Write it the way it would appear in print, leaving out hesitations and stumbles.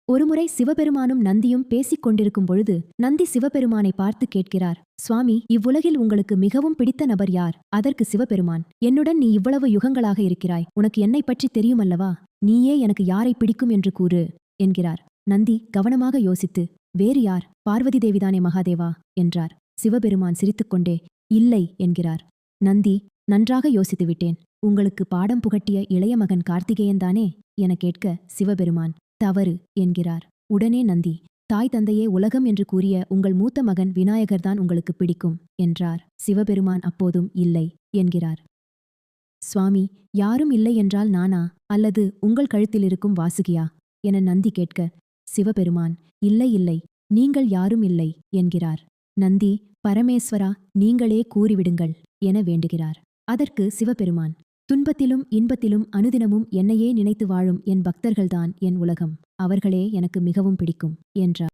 ஒருமுறை சிவபெருமானும் நந்தியும் பேசிக் கொண்டிருக்கும் பொழுது நந்தி சிவபெருமானை பார்த்து கேட்கிறார், சுவாமி, இவ்வுலகில் உங்களுக்கு மிகவும் பிடித்த நபர் யார்? அதற்கு சிவபெருமான், என்னுடன் நீ இவ்வளவு யுகங்களாக இருக்கிறாய், உனக்கு என்னைப் பற்றி தெரியுமல்லவா? நீயே எனக்கு யாரை பிடிக்கும் என்று கூறு என்கிறார். நந்தி கவனமாக யோசித்து, வேறு யார், பார்வதி தேவிதானே மகாதேவா என்றார். சிவபெருமான் சிரித்துக்கொண்டே இல்லை என்கிறார். நந்தி, நன்றாக யோசித்துவிட்டேன். உங்களுக்கு பாடம் புகட்டிய இளைய மகன் கார்த்திகேயன்தானே என கேட்க சிவபெருமான் தவறு என்கிறார். உடனே நந்தி, தாய் தந்தையே உலகம் என்று கூறிய உங்கள் மூத்த மகன் விநாயகர்தான் உங்களுக்கு பிடிக்கும் என்றார். சிவபெருமான் அப்போதும் இல்லை என்கிறார். சுவாமி, யாரும் இல்லை என்றால் நானா, அல்லது உங்கள் கழுத்தில் இருக்கும் வாசுகியா என நந்தி கேட்க சிவபெருமான், இல்லை இல்லை, நீங்கள் யாரும் இல்லை என்கிறார். நந்தி, பரமேஸ்வரா, நீங்களே கூறிவிடுங்கள் என வேண்டுகிறார். அதற்கு சிவபெருமான், துன்பத்திலும் இன்பத்திலும் அனுதினமும் என்னையே நினைத்து வாழும் என் பக்தர்கள்தான் என் உலகம், அவர்களே எனக்கு மிகவும் பிடிக்கும் என்றார்.